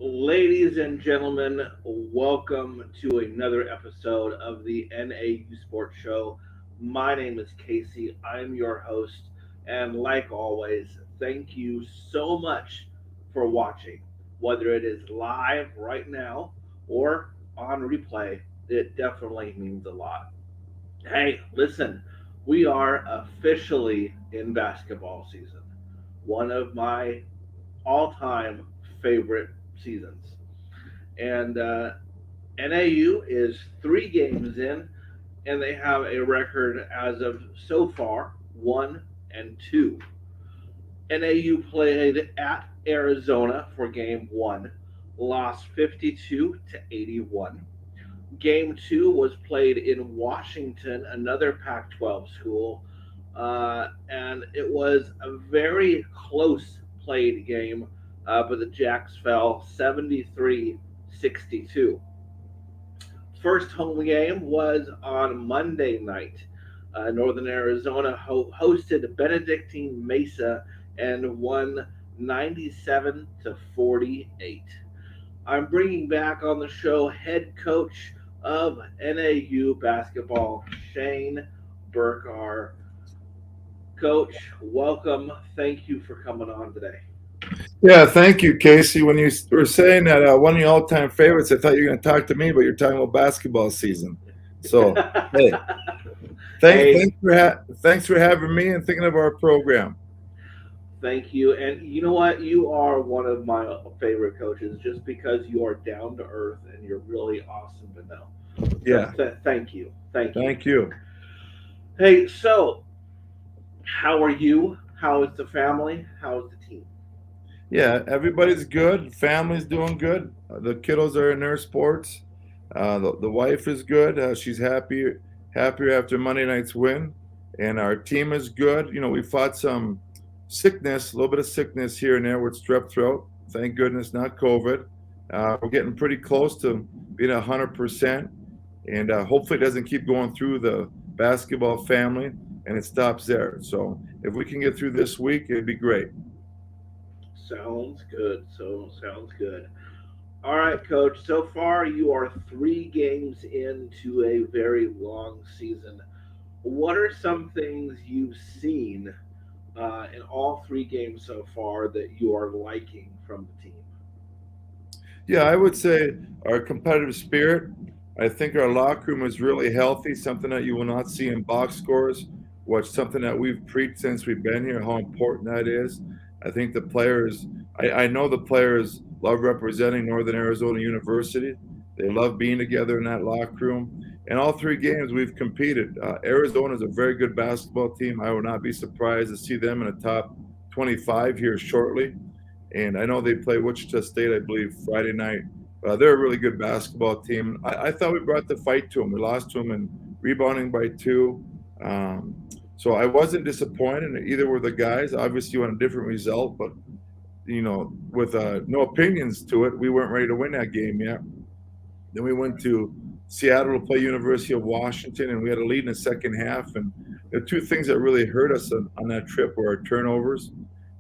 Ladies and gentlemen, welcome to another episode of the NAU Sports Show. My name is Casey. I'm your host, and like always, thank you so much for watching. Whether it is live right now or on replay, it definitely means a lot. Hey, listen, we are officially in basketball season. One of my all time favorite seasons. And NAU is 3 games in, and they have a record as of so far 1-2. NAU played at Arizona for game one, lost 52-81. Game two was played in Washington, another Pac 12 school, and it was a very close played game, but the Jacks fell 73-62. First home game was on Monday night. Northern Arizona hosted Benedictine Mesa and won 97-48. I'm bringing back on the show head coach of NAU basketball, Shane Burcar. Coach, welcome. Thank you for coming on today. Yeah, thank you, Casey. When you were saying that one of your all-time favorites, I thought you were going to talk to me, but you're talking about basketball season. So, hey, Hey, thanks for having me and thinking of our program. thank you. And you know what? You are one of my favorite coaches just because you are down to earth and you're really awesome to know. So Yeah, thank you. Thank you. thank you. Hey, so how are you? How is the family? How is the team? Yeah, everybody's good. Family's doing good. The kiddos are in their sports. The wife is good. She's happier after Monday night's win, and our team is good. You know, we fought some sickness, a little bit of sickness here and there with strep throat. Thank goodness, not COVID. We're getting pretty close to being 100%, and hopefully it doesn't keep going through the basketball family and it stops there. So if we can get through this week, it'd be great. Sounds good. So sounds good. All right, coach. So far, you are 3 games into a very long season. What are some things you've seen in all 3 games so far that you are liking from the team? Yeah, I would say our competitive spirit. I think our locker room is really healthy, something that you will not see in box scores, which something that we've preached since we've been here, how important that is. I think the players, I know the players love representing Northern Arizona University. They love being together in that locker room. And all 3 games we've competed. Arizona is a very good basketball team. I would not be surprised to see them in the top 25 here shortly. And I know they play Wichita State, I believe, Friday night. They're a really good basketball team. I thought we brought the fight to them. We lost to them in rebounding by 2. Um, so I wasn't disappointed. Either were the guys. Obviously, you want a different result, but with no opinions to it, we weren't ready to win that game yet. Then we went to Seattle to play University of Washington, and we had a lead in the second half. And the 2 things that really hurt us on that trip were our turnovers.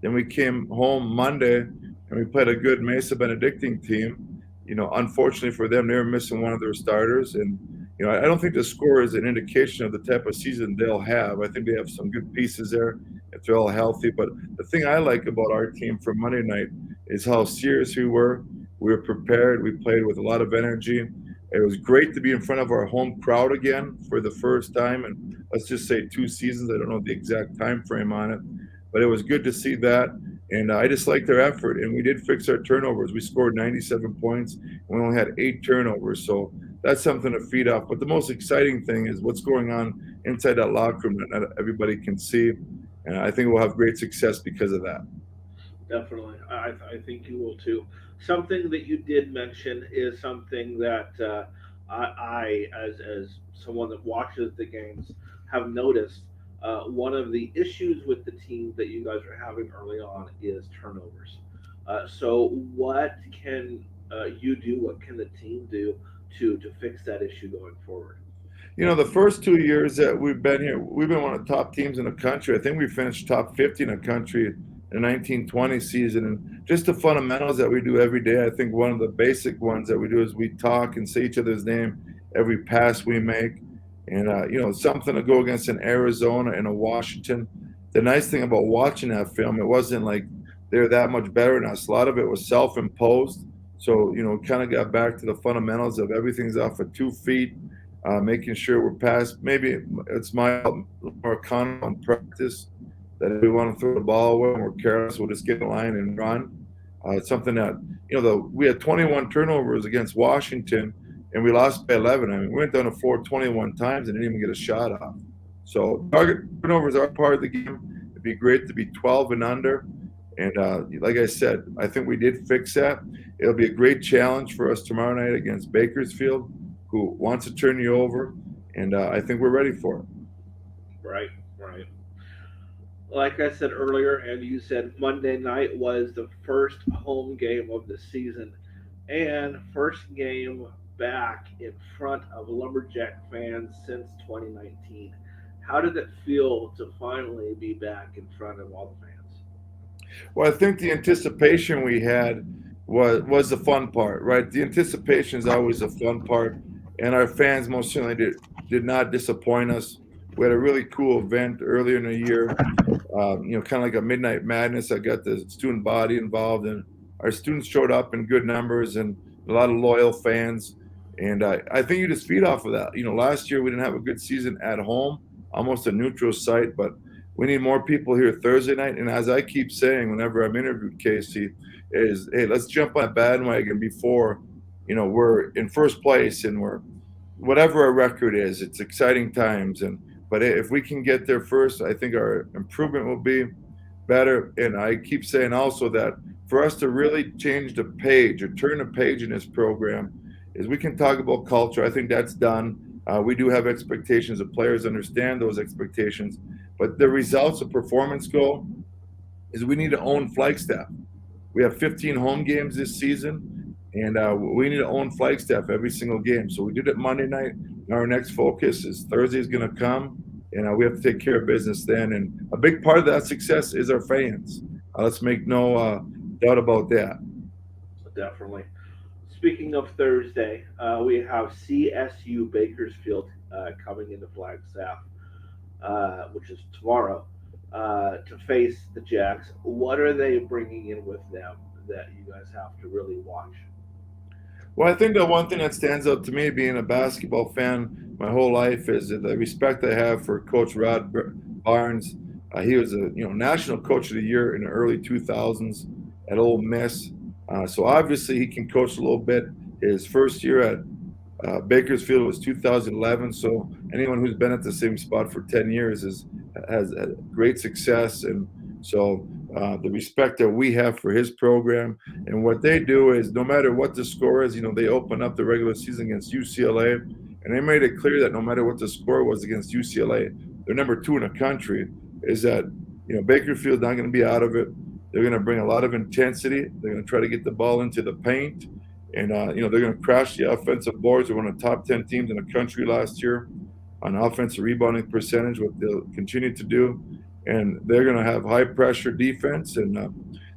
Then we came home Monday, and we played a good Mesa Benedictine team. Unfortunately for them, they were missing one of their starters. And, I don't think the score is an indication of the type of season they'll have. I think they have some good pieces there if they're all healthy. But the thing I like about our team for Monday night is how serious we were. We were prepared. We played with a lot of energy. It was great to be in front of our home crowd again for the first time, and let's just say 2 seasons. I don't know the exact time frame on it, but it was good to see that. And I just liked their effort, and we did fix our turnovers. We scored 97 points, and we only had 8 turnovers, so that's something to feed off. But the most exciting thing is what's going on inside that locker room that not everybody can see, and I think we'll have great success because of that. Definitely. I think you will too. Something that you did mention is something that as someone that watches the games, have noticed. One of the issues with the team that you guys are having early on is turnovers. So, what can you do? What can the team do to fix that issue going forward? The first 2 years that we've been here, we've been one of the top teams in the country. I think we finished top 50 in the country the 1920 season, and just the fundamentals that we do every day. I think one of the basic ones that we do is we talk and say each other's name every pass we make. And, something to go against an Arizona and a Washington. The nice thing about watching that film, it wasn't like they're that much better than us. A lot of it was self-imposed. So, kind of got back to the fundamentals of everything's off of 2 feet, making sure we're past. Maybe it's my more common practice that if we want to throw the ball away and we're careless, we'll just get in line and run. It's something that, we had 21 turnovers against Washington and we lost by 11. I mean, we went down the floor 21 times and didn't even get a shot off. So target turnovers are part of the game. It'd be great to be 12 and under. And like I said, I think we did fix that. It'll be a great challenge for us tomorrow night against Bakersfield, who wants to turn you over. And I think we're ready for it. Right, right. Like I said earlier, and you said Monday night was the first home game of the season and first game back in front of Lumberjack fans since 2019. How did it feel to finally be back in front of all the fans? Well, I think the anticipation we had was the fun part, right? The anticipation is always the fun part, and our fans most certainly did not disappoint us. We had a really cool event earlier in the year, kind of like a midnight madness. I got the student body involved, and our students showed up in good numbers and a lot of loyal fans. And I think you just feed off of that. Last year we didn't have a good season at home, almost a neutral site, but we need more people here Thursday night. And as I keep saying whenever I'm interviewed, Casey, is, hey, let's jump on a bandwagon before, we're in first place and we're whatever our record is. It's exciting times, but if we can get there first, I think our improvement will be better. And I keep saying also that for us to really change the page or turn the page in this program, is we can talk about culture. I think that's done. We do have expectations. The players understand those expectations, but the results of performance go is we need to own Flagstaff. We have 15 home games this season, and we need to own Flagstaff every single game. So we did it Monday night. Our next focus is Thursday is going to come, and we have to take care of business then. And a big part of that success is our fans. Let's make no doubt about that. Definitely. Speaking of Thursday, we have CSU Bakersfield coming into Flagstaff, which is tomorrow, to face the Jacks. What are they bringing in with them that you guys have to really watch? Well, I think the one thing that stands out to me, being a basketball fan my whole life, is the respect I have for Coach Rod Barnes. He was a national coach of the year in the early 2000s at Ole Miss. So obviously he can coach a little bit. His first year at Bakersfield was 2011. So anyone who's been at the same spot for 10 years has great success. And so the respect that we have for his program and what they do is no matter what the score is, they open up the regular season against UCLA, and they made it clear that no matter what the score was against UCLA, they're number 2 in the country. Is that Bakersfield's not going to be out of it. They're going to bring a lot of intensity. They're going to try to get the ball into the paint, and they're going to crash the offensive boards. They're one of the top 10 teams in the country last year on offensive rebounding percentage, what they'll continue to do. And they're going to have high pressure defense, and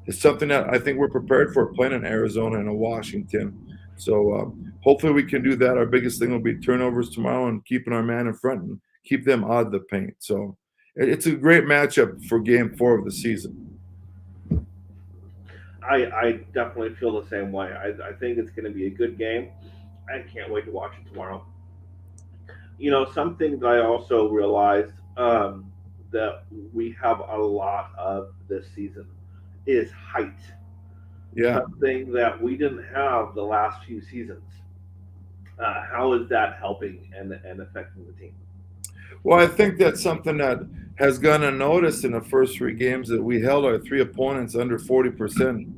it's something that I think we're prepared for playing in Arizona and in Washington. So hopefully we can do that. Our biggest thing will be turnovers tomorrow and keeping our man in front and keep them out of the paint. So it's a great matchup for Game 4 of the season. I definitely feel the same way. I think it's going to be a good game. I can't wait to watch it tomorrow. Something that I also realized that we have a lot of this season is height. Yeah. Something that we didn't have the last few seasons. How is that helping and affecting the team? Well, I think that's something that has gone unnoticed in the first 3 games that we held our 3 opponents under 40%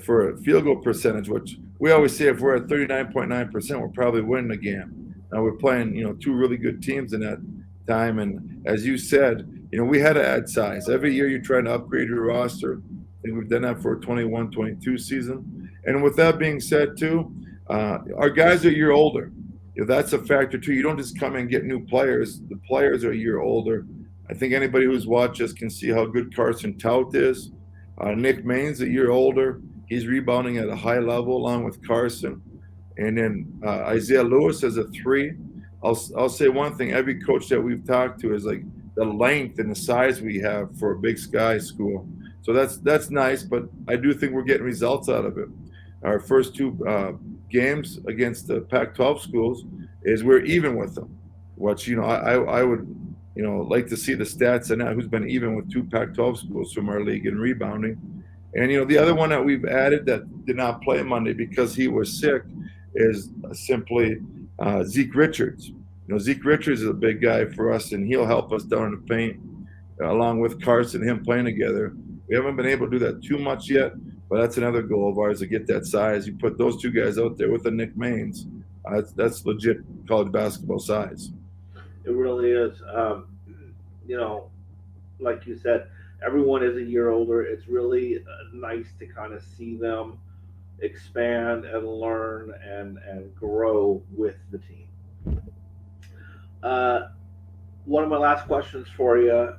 for a field goal percentage, which we always say if we're at 39.9%, we're probably winning the game. Now we're playing, 2 really good teams in that time. And as you said, we had to add size. Every year you're trying to upgrade your roster. I think we've done that for a 21-22 season. And with that being said, too, our guys are a year older. That's a factor, too. You don't just come and get new players. The players are a year older. I think anybody who's watched us can see how good Carson Tout is. Nick Main's a year older. He's rebounding at a high level along with Carson. And then Isaiah Lewis as a three. I'll say one thing. Every coach that we've talked to is like the length and the size we have for a Big Sky school. So that's nice, but I do think we're getting results out of it. Our first two games against the Pac-12 schools is we're even with them. Which I would like to see the stats and who's been even with two Pac-12 schools from our league in rebounding. And the other one that we've added that did not play Monday because he was sick is simply Zeke Richards. Zeke Richards is a big guy for us, and he'll help us down in the paint, along with Carson, him playing together. We haven't been able to do that too much yet, but that's another goal of ours to get that size. You put those two guys out there with the Nick Mains, that's legit college basketball size. It really is. Like you said, everyone is a year older. It's really nice to kind of see them expand and learn and grow with the team. One of my last questions for you.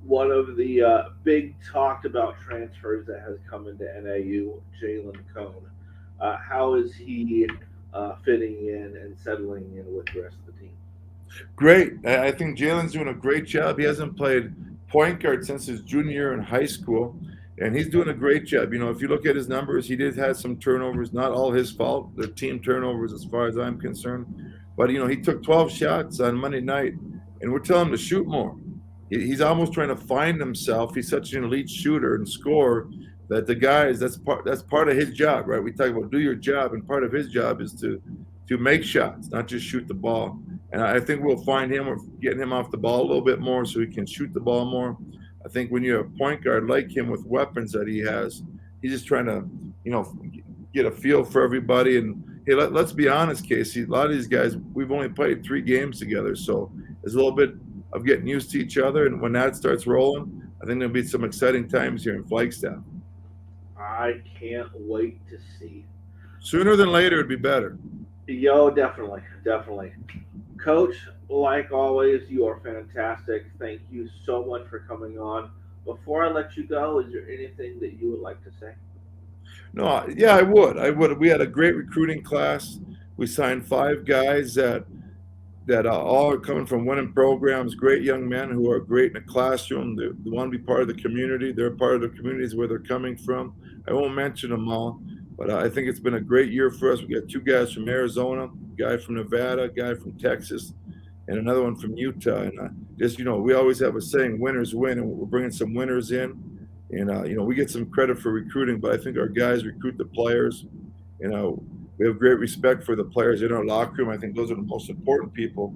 One of the big talked about transfers that has come into NAU, Jaylen Cohen. How is he fitting in and settling in with the rest of the team? Great. I think Jaylen's doing a great job. He hasn't played point guard since his junior year in high school, and he's doing a great job. If you look at his numbers, he did have some turnovers, not all his fault. They're team turnovers as far as I'm concerned. But, he took 12 shots on Monday night, and we're telling him to shoot more. He's almost trying to find himself. He's such an elite shooter and scorer that the guys, that's part of his job, right? We talk about do your job, and part of his job is to make shots, not just shoot the ball. And I think we'll find him, we're getting him off the ball a little bit more so he can shoot the ball more. I think when you have a point guard like him with weapons that he has, he's just trying to, get a feel for everybody. And hey, let's be honest, Casey, a lot of these guys, we've only played 3 games together. So there's a little bit of getting used to each other. And when that starts rolling, I think there'll be some exciting times here in Flagstaff. I can't wait to see. Sooner than later, it'd be better. Yo, definitely. Coach, like always, you are fantastic. Thank you so much for coming on. Before I let you go, is there anything that you would like to say? No, yeah, I would. We had a great recruiting class. We signed 5 guys that all are coming from winning programs, great young men who are great in the classroom. They want to be part of the community. They're part of the communities where they're coming from. I won't mention them all, but I think it's been a great year for us. We got 2 guys from Arizona, a guy from Nevada, a guy from Texas, and another one from Utah. And we always have a saying, winners win, and we're bringing some winners in. And, we get some credit for recruiting, but I think our guys recruit the players. We have great respect for the players in our locker room. I think those are the most important people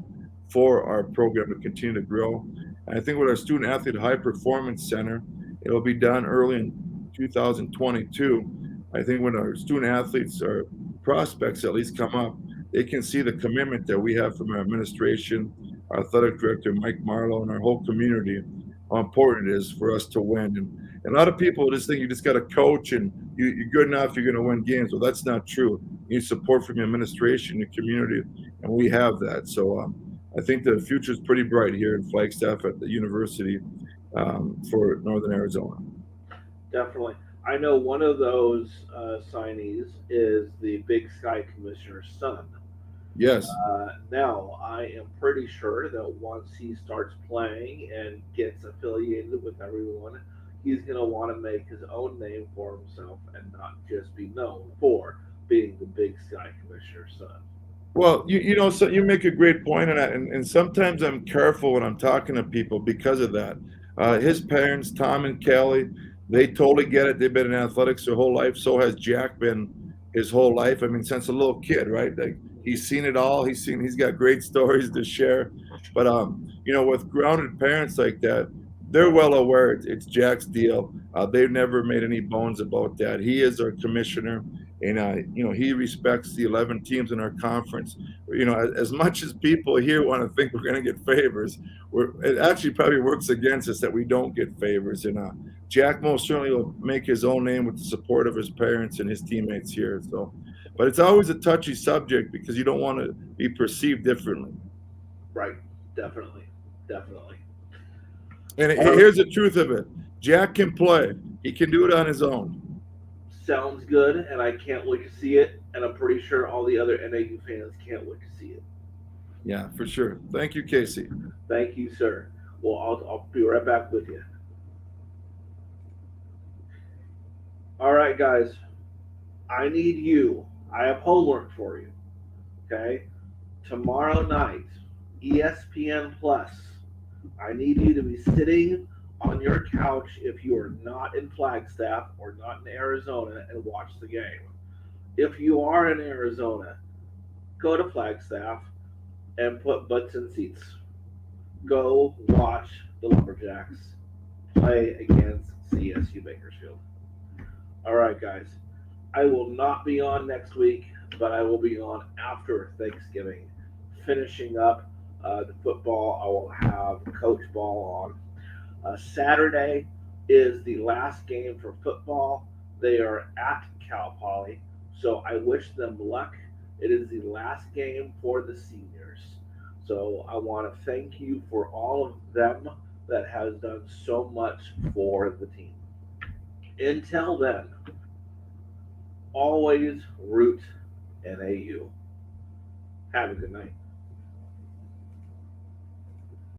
for our program to continue to grow. And I think with our Student Athlete High Performance Center, it'll be done early in 2022. I think when our student athletes or prospects at least come up, they can see the commitment that we have from our administration, our athletic director, Mike Marlowe, and our whole community, how important it is for us to win. And a lot of people just think you just got to coach and you're good enough, you're going to win games. Well, that's not true. You need support from your administration, your community, and we have that. So I think the future is pretty bright here in Flagstaff at the university for Northern Arizona. Definitely. I know one of those signees is the Big Sky Commissioner's son. Yes. Now, I am pretty sure that once he starts playing and gets affiliated with everyone, he's going to want to make his own name for himself and not just be known for being the Big Sky Commissioner's son. Well, so you make a great point, and sometimes I'm careful when I'm talking to people because of that. His parents, Tom and Kelly, they totally get it. They've been in athletics their whole life. So has Jack been his whole life. I mean, since a little kid, right? Like he's seen it all. He's got great stories to share. But with grounded parents like that, they're well aware it's Jack's deal. They've never made any bones about that. He is our commissioner, and he respects the 11 teams in our conference. As much as people here want to think we're going to get favors, it actually probably works against us that we don't get favors. And Jack most certainly will make his own name with the support of his parents and his teammates here. So, but it's always a touchy subject because you don't want to be perceived differently. Right. Definitely. And here's the truth of it. Jack can play. He can do it on his own. Sounds good, and I can't wait to see it. And I'm pretty sure all the other NAU fans can't wait to see it. Yeah, for sure. Thank you, Casey. Thank you, sir. Well, I'll be right back with you. All right, guys. I need you. I have homework for you. Okay? Tomorrow night, ESPN Plus. I need you to be sitting on your couch if you are not in Flagstaff or not in Arizona and watch the game. If you are in Arizona, go to Flagstaff and put butts in seats. Go watch the Lumberjacks play against CSU Bakersfield. All right, guys. I will not be on next week, but I will be on after Thanksgiving, finishing up the football. I will have Coach Ball on. Saturday is the last game for football. They are at Cal Poly, so I wish them luck. It is the last game for the seniors. So I want to thank you for all of them that has done so much for the team. Until then, always root NAU. Have a good night.